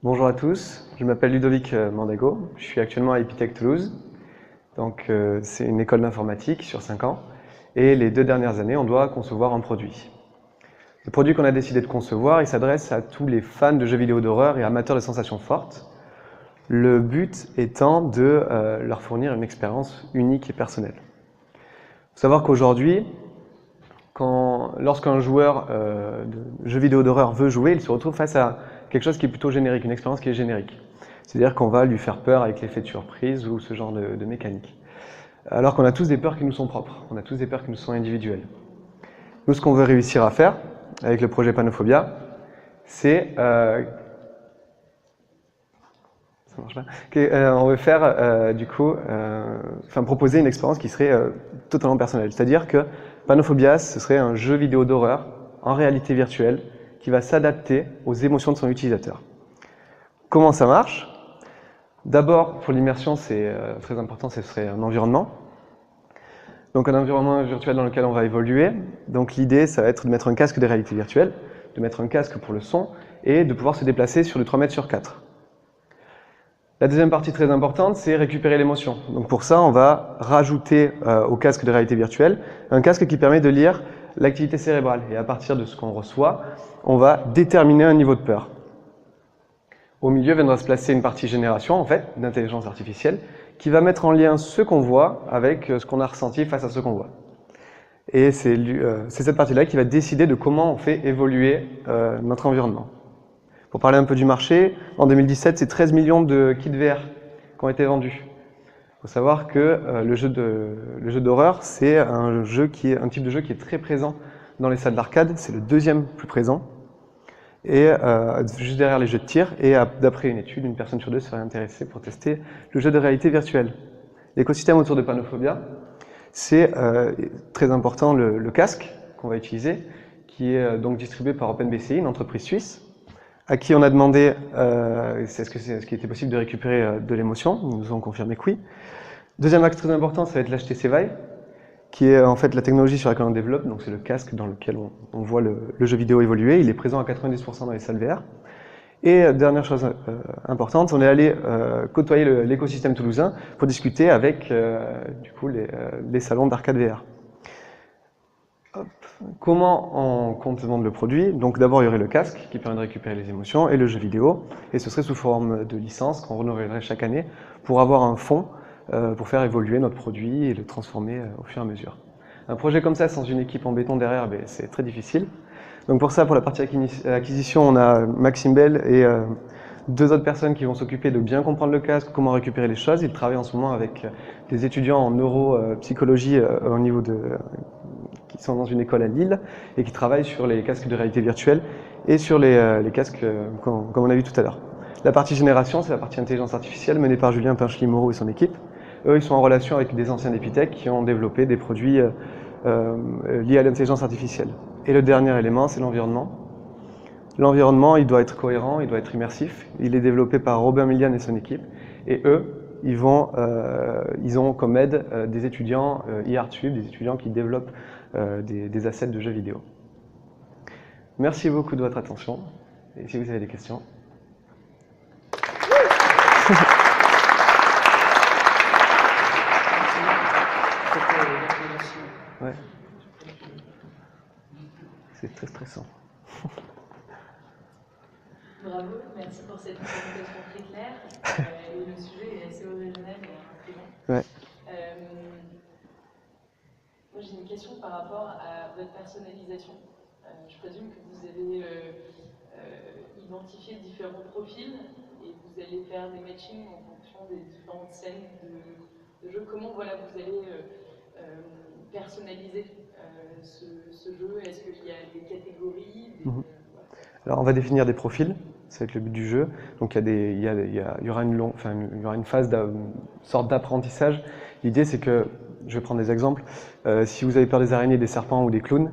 Bonjour à tous, je m'appelle Ludovic Mandago, je suis actuellement à Epitech Toulouse. Donc c'est une école d'informatique sur 5 ans et les 2 dernières années on doit concevoir un produit. Le produit qu'on a décidé de concevoir, il s'adresse à tous les fans de jeux vidéo d'horreur et amateurs de sensations fortes. Le but étant de leur fournir une expérience unique et personnelle. Il faut savoir qu'aujourd'hui, lorsqu'un joueur de jeux vidéo d'horreur veut jouer, il se retrouve face à quelque chose qui est plutôt générique, une expérience qui est générique. C'est-à-dire qu'on va lui faire peur avec l'effet de surprise ou ce genre de mécanique. Alors qu'on a tous des peurs qui nous sont propres, on a tous des peurs qui nous sont individuelles. Nous, ce qu'on veut réussir à faire avec le projet Panophobia, c'est on veut faire proposer une expérience qui serait totalement personnelle. C'est-à-dire que Panophobia, ce serait un jeu vidéo d'horreur en réalité virtuelle qui va s'adapter aux émotions de son utilisateur. Comment ça marche? D'abord, pour l'immersion, c'est très important, ce serait un environnement. Donc un environnement virtuel dans lequel on va évoluer. Donc l'idée, ça va être de mettre un casque de réalité virtuelle, de mettre un casque pour le son et de pouvoir se déplacer sur du 3 mètres sur 4. La deuxième partie très importante, c'est récupérer l'émotion. Donc pour ça, on va rajouter au casque de réalité virtuelle un casque qui permet de lire l'activité cérébrale. Et à partir de ce qu'on reçoit, on va déterminer un niveau de peur. Au milieu viendra se placer une partie génération, en fait, d'intelligence artificielle, qui va mettre en lien ce qu'on voit avec ce qu'on a ressenti face à ce qu'on voit. Et c'est cette partie-là qui va décider de comment on fait évoluer notre environnement. Pour parler un peu du marché, en 2017, c'est 13 millions de kits VR qui ont été vendus. Il faut savoir que le jeu d'horreur, c'est un type de jeu qui est très présent dans les salles d'arcade, c'est le deuxième plus présent, et juste derrière les jeux de tir, et d'après une étude, une personne sur deux serait intéressée pour tester le jeu de réalité virtuelle. L'écosystème autour de Panophobia, c'est très important le casque qu'on va utiliser, qui est donc distribué par OpenBCI, une entreprise suisse, à qui on a demandé est-ce qu'il était possible de récupérer de l'émotion. Ils nous ont confirmé que oui. Deuxième axe très important, ça va être l'HTC Vive, qui est en fait la technologie sur laquelle on développe, donc c'est le casque dans lequel on voit le jeu vidéo évoluer. Il est présent à 90% dans les salles VR. Et dernière chose importante, on est allé côtoyer l'écosystème toulousain pour discuter avec du coup les salons d'arcade VR. Comment on compte vendre le produit? Donc d'abord il y aurait le casque qui permet de récupérer les émotions et le jeu vidéo, et ce serait sous forme de licence qu'on renouvellerait chaque année pour avoir un fonds pour faire évoluer notre produit et le transformer au fur et à mesure. Un projet comme ça sans une équipe en béton derrière, c'est très difficile. Donc pour ça, pour la partie acquisition, on a Maxime Bell et deux autres personnes qui vont s'occuper de bien comprendre le casque, comment récupérer les choses. Ils travaillent en ce moment avec des étudiants en neuropsychologie au niveau qui sont dans une école à Lille et qui travaillent sur les casques de réalité virtuelle et sur les casques comme on a vu tout à l'heure. La partie génération, c'est la partie intelligence artificielle menée par Julien Pinchely-Moreau et son équipe. Eux, ils sont en relation avec des anciens d'Epitech qui ont développé des produits liés à l'intelligence artificielle. Et le dernier élément, c'est l'environnement. L'environnement, il doit être cohérent, il doit être immersif. Il est développé par Robin Millian et son équipe. Et eux, ils ont comme aide des étudiants IRTube, des étudiants qui développent des assets de jeux vidéo. Merci beaucoup de votre attention. Et si vous avez des questions. Ouais. C'est très stressant. Bravo, merci pour cette présentation très claire. Et le sujet est assez original et intriguant. Ouais. Moi, j'ai une question par rapport à votre personnalisation. Je présume que vous avez identifié différents profils et vous allez faire des matchings en fonction des différentes scènes de jeu. Comment vous allez personnaliser ce jeu? Est-ce qu'il y a des catégories Alors on va définir des profils, ça va être le but du jeu. Donc il y aura une phase sorte d'apprentissage. L'idée c'est que, je vais prendre des exemples, si vous avez peur des araignées, des serpents ou des clowns,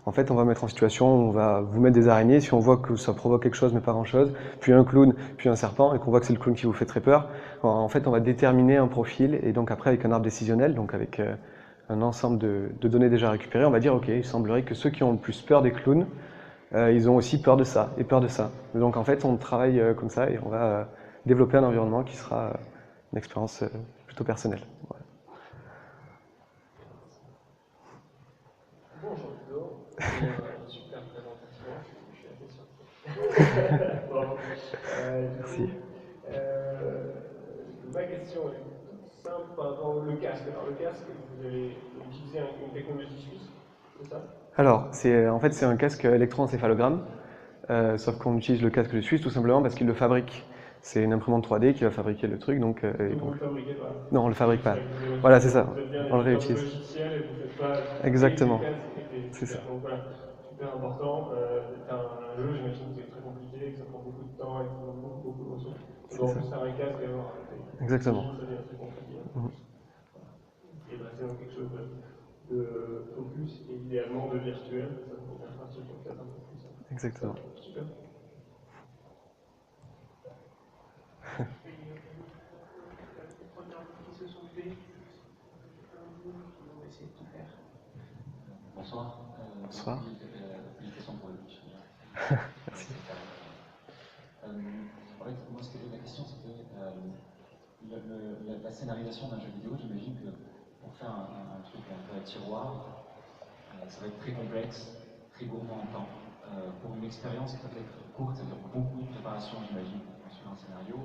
en fait on va mettre en situation, on va vous mettre des araignées, si on voit que ça provoque quelque chose mais pas grand chose, puis un clown, puis un serpent, et qu'on voit que c'est le clown qui vous fait très peur, en fait on va déterminer un profil, et donc après avec un arbre décisionnel, donc avec un ensemble de données déjà récupérées, on va dire ok, il semblerait que ceux qui ont le plus peur des clowns Ils ont aussi peur de ça et peur de ça. Donc en fait, on travaille comme ça et on va développer un environnement qui sera une expérience plutôt personnelle. Voilà. Bonjour Ludo, super présentation, je suis assez surpris. Bravo. Merci. Ma question est toute simple par rapport au casque. Alors le casque, vous avez utilisé une technologie suisse, c'est ça? Alors, en fait, c'est un casque électroencéphalogramme, sauf qu'on utilise le casque suisse tout simplement parce qu'il le fabrique. C'est une imprimante 3D qui va fabriquer le truc, donc... Vous le fabriquez pas? Non, on le fabrique pas. Vous Voilà, c'est ça, faites bien on le les réutilise. logiciels et vous faites pas Exactement, le casque et c'est ça. super. Donc voilà, super important. C'est un jeu, j'imagine, qui est très compliqué, que ça prend beaucoup de temps et qui demande beaucoup de ressources. On doit en plus faire un casque et alors Exactement. ça devient très compliqué. Et bah, c'est donc quelque chose de focus et idéalement de virtuel, ça peut bien partir sur peut-être un peu plus. Exactement. Super. Bonsoir. Bonsoir. Une question pour le Merci. En fait, moi, la question, c'était la scénarisation d'un jeu vidéo. J'imagine que pour faire un truc un peu à tiroir, ça va être très complexe, très gourmand en temps. Pour une expérience peut-être courte, ça veut dire beaucoup de préparation, j'imagine, pour construire un scénario,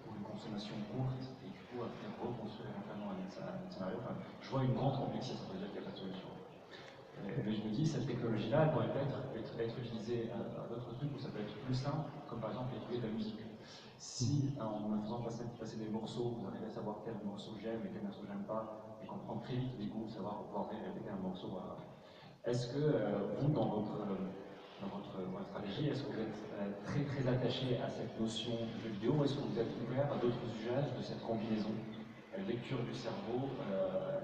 pour une consommation courte, et du coup, après reconstruire éventuellement un scénario. Enfin, je vois une grande complexité, ça veut dire qu'il n'y a pas de solution. Mais je me dis, cette technologie-là, elle pourrait être utilisée à d'autres trucs où ça peut être plus simple, comme par exemple écouter de la musique. Si, en me faisant passer des morceaux, vous arrivez à savoir quel morceau j'aime et quel morceau j'aime pas, et comprendre très vite les goûts, savoir pouvoir répéter un morceau. Est-ce que vous, dans votre stratégie, est-ce que vous êtes très attaché à cette notion de jeu vidéo, ou est-ce que vous êtes ouvert à d'autres usages de cette combinaison lecture du cerveau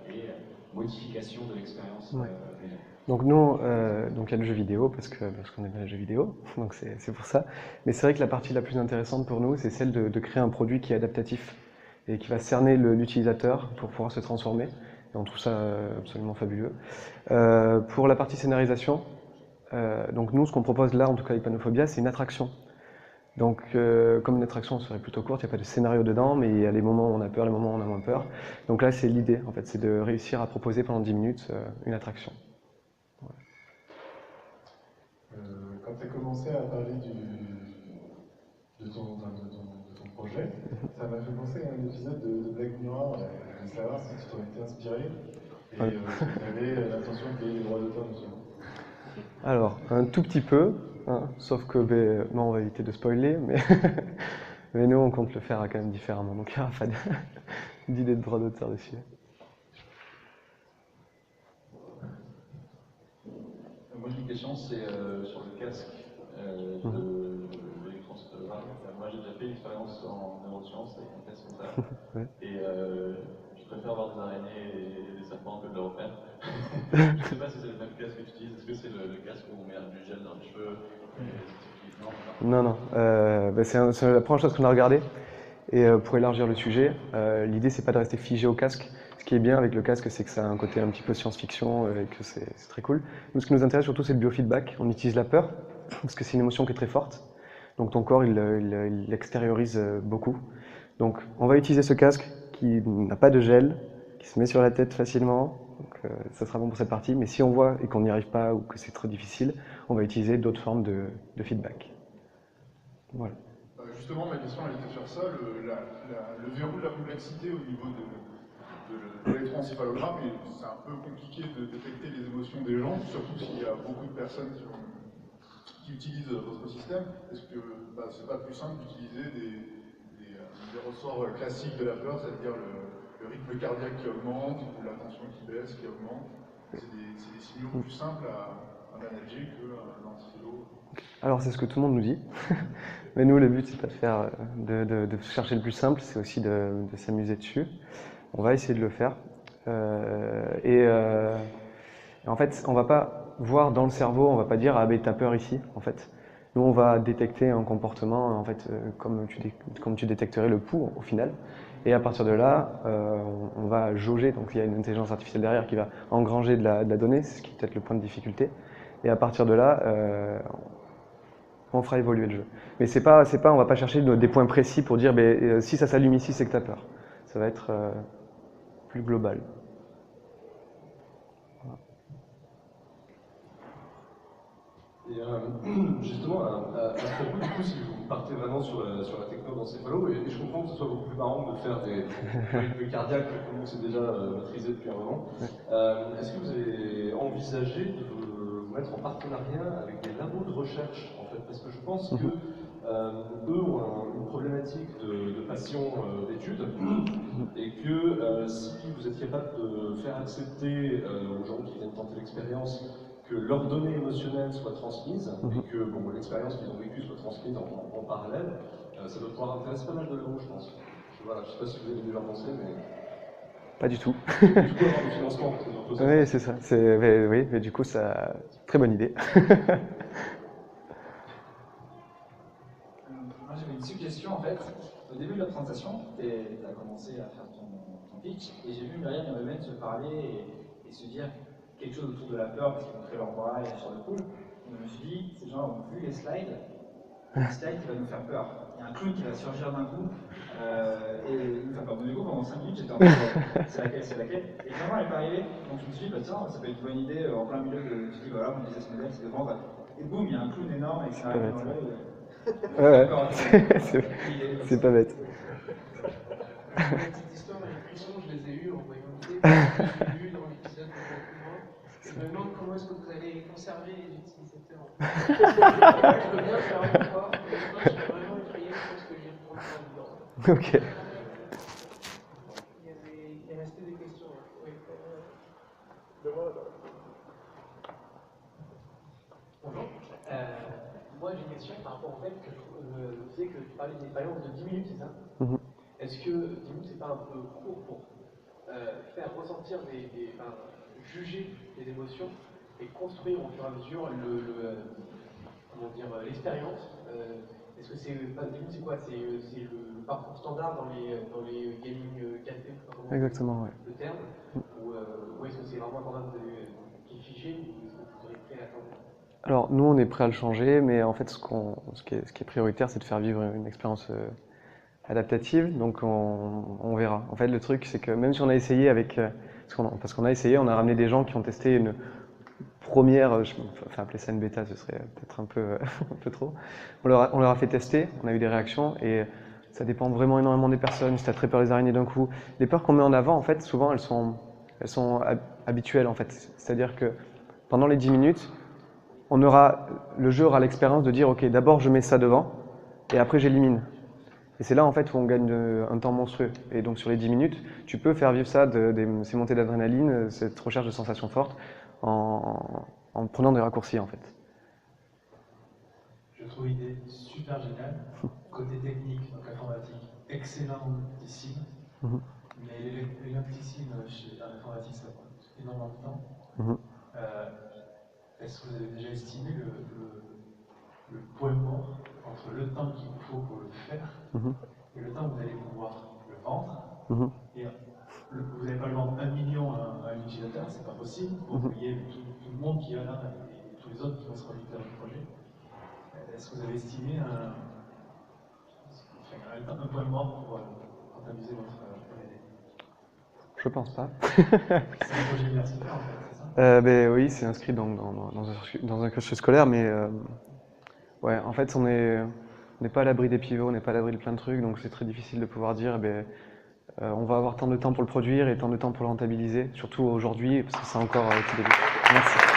et modification de l'expérience des gens? Donc nous, donc il y a le jeu vidéo parce qu'on aime bien les jeux vidéo, donc c'est pour ça. Mais c'est vrai que la partie la plus intéressante pour nous, c'est celle de créer un produit qui est adaptatif et qui va cerner l'utilisateur pour pouvoir se transformer. Et on trouve ça absolument fabuleux. Pour la partie scénarisation, donc nous, ce qu'on propose là, en tout cas avec Panophobia, c'est une attraction. Donc, comme une attraction serait plutôt courte, il n'y a pas de scénario dedans, mais il y a les moments où on a peur, les moments où on a moins peur. Donc là, c'est l'idée, en fait, c'est de réussir à proposer pendant 10 minutes une attraction. Ouais. Quand tu as commencé à parler de ton projet, ça m'a fait penser à un épisode de Black Mirror. Je voulais savoir si tu t'en étais inspiré et si tu avais l'intention de payer les droits d'auteur dessus. Alors, un tout petit peu, hein, sauf que, non, on va éviter de spoiler, mais, mais nous, on compte le faire quand même différemment. Donc, il n'y aura pas d'idée de droit d'auteur dessus. Moi, j'ai une question, c'est sur le casque de l'électroencéphalogramme. Moi, j'ai déjà fait une expérience en neurosciences avec un casque comme ça. Ouais. Et je préfère voir des araignées et des serpents que de le refaire. Je ne sais pas si c'est le même casque que tu utilises. Est-ce que c'est le casque où on met du gel dans les cheveux? Non. C'est la première chose qu'on a regardé. Et pour élargir le sujet, l'idée, c'est pas de rester figé au casque. Ce qui est bien avec le casque, c'est que ça a un côté un petit peu science-fiction et que c'est très cool. Nous, ce qui nous intéresse surtout, c'est le biofeedback. On utilise la peur, parce que c'est une émotion qui est très forte. Donc ton corps, il l'extériorise beaucoup. Donc on va utiliser ce casque qui n'a pas de gel, qui se met sur la tête facilement. Donc ça sera bon pour cette partie. Mais si on voit et qu'on n'y arrive pas ou que c'est trop difficile, on va utiliser d'autres formes de feedback. Voilà. Justement, ma question elle était sur ça, le verrou de la complexité au niveau de l'électroencéphalogramme, et c'est un peu compliqué de détecter les émotions des gens, surtout s'il y a beaucoup de personnes qui utilisent votre système. Est-ce que c'est pas plus simple d'utiliser des ressorts classiques de la peur, c'est-à-dire le rythme cardiaque qui augmente ou la tension qui baisse, qui augmente? C'est des signaux plus simples à manager qu'un antiphilo. Alors c'est ce que tout le monde nous dit, mais nous le but c'est pas de chercher le plus simple, c'est aussi de s'amuser dessus. On va essayer de le faire. En fait, on va pas voir dans le cerveau, on va pas dire ah ben t'as peur ici. En fait, nous on va détecter un comportement en fait comme tu détecterais le pouls au final. Et à partir de là, on va jauger. Donc il y a une intelligence artificielle derrière qui va engranger de la donnée, c'est ce qui est peut-être le point de difficulté. Et à partir de là, on fera évoluer le jeu. Mais on va pas chercher des points précis pour dire si ça s'allume ici, c'est que tu as peur. Ça va être plus global. Et justement, à ce propos, du coup, si vous partez vraiment sur la techno d'encéphalo, et je comprends que ce soit beaucoup plus marrant de faire des rythmes cardiaques que vous c'est déjà maîtrisé depuis un moment, est-ce que vous avez envisagé de vous mettre en partenariat avec des labos de recherche, en fait? Parce que je pense que eux ont une problématique de passion d'études, et que si vous êtes capable de faire accepter aux gens qui viennent tenter l'expérience que leurs données émotionnelles soient transmises et que l'expérience qu'ils ont vécue soit transmise en parallèle, ça doit pouvoir intéresser pas mal de labos, je pense. Voilà, je ne sais pas si vous avez déjà pensé, mais... Pas du tout. Du coup, avoir du financement, peut-être. Oui, c'est ça. Oui, mais du coup, ça, très bonne idée. Moi, j'avais une suggestion, en fait. Au début de la présentation, tu as commencé à faire ton pitch, et j'ai vu Myriam et Ruben se parler et se dire quelque chose autour de la peur, parce qu'ils montraient leur bras et sur le pool. Et je me suis dit, ces gens ont vu les slides qui va nous faire peur. Il y a un clown qui va surgir d'un coup, et il nous fait peur. Donc, du coup, pendant 5 minutes, j'étais en mode, c'est laquelle. Et finalement, elle n'est pas arrivée. Donc, je me suis dit, bah, tiens, ça peut être une bonne idée en plein milieu de. Tu dis, voilà, mon business model, c'est de vendre. Et boum, il y a un clown énorme avec ça arrive dans l'œil. Ouais, c'est pas bête. La petite histoire et les frissons, je les ai eus en voyant l'idée, je l'ai eu dans l'épisode de Confinement. Je me demande comment est-ce que vous allez conserver les utilisateurs. Je veux bien faire un effort, mais moi je suis vraiment effrayé, je pense que j'y retourne pas dedans. Ok. Il restait des questions. Oui. Bonjour. Moi j'ai une question par rapport au fait que tu sais que tu parlais d'une expérience de 10 minutes, c'est ça? Est-ce que 10 minutes c'est pas un peu court pour faire ressentir juger les émotions et construire au fur et à mesure l'expérience? Est-ce que c'est pas 10 minutes, c'est quoi? C'est le parcours standard dans les gaming cafés, Exactement, ouais. le terme, ou est-ce que c'est vraiment un format qui est figé, ou est-ce que vous serez prêt à changer? Alors, nous, on est prêt à le changer, mais en fait, ce qui est prioritaire, c'est de faire vivre une expérience adaptative, donc on verra. En fait, le truc, c'est que même si on a essayé parce qu'on a essayé, on a ramené des gens qui ont testé une première, appeler ça une bêta, ce serait peut-être un peu trop. On leur a fait tester, on a eu des réactions, et ça dépend vraiment énormément des personnes. Si tu as très peur des araignées d'un coup, les peurs qu'on met en avant, en fait, souvent, elles sont habituelles, en fait. C'est-à-dire que pendant les 10 minutes, le jeu aura l'expérience de dire, ok, d'abord je mets ça devant, et après j'élimine. Et c'est là en fait où on gagne un temps monstrueux. Et donc sur les 10 minutes, tu peux faire vivre ça, ces montées d'adrénaline, cette recherche de sensations fortes, en prenant des raccourcis en fait. Je trouve l'idée super géniale. Côté technique, donc informatique, excellentissime. Mais l'électricité en informatique, ça prend énormément de temps. Est-ce que vous avez déjà estimé le point mort entre le temps qu'il vous faut pour le faire et le temps où vous allez pouvoir le vendre? Et vous n'allez pas le vendre 1 million à un utilisateur, c'est pas possible. Vous voyez tout le monde qui est là et tous les autres qui vont se rajouter à votre projet. Est-ce que vous avez estimé un point mort pour rentabiliser votre idée? Je pense pas. C'est un projet universitaire en fait, c'est ça? Oui, c'est inscrit dans un cursus scolaire, mais ouais, en fait, on n'est pas à l'abri des pivots, on n'est pas à l'abri de plein de trucs, donc c'est très difficile de pouvoir dire, on va avoir tant de temps pour le produire et tant de temps pour le rentabiliser, surtout aujourd'hui, parce que c'est encore au tout début. Merci.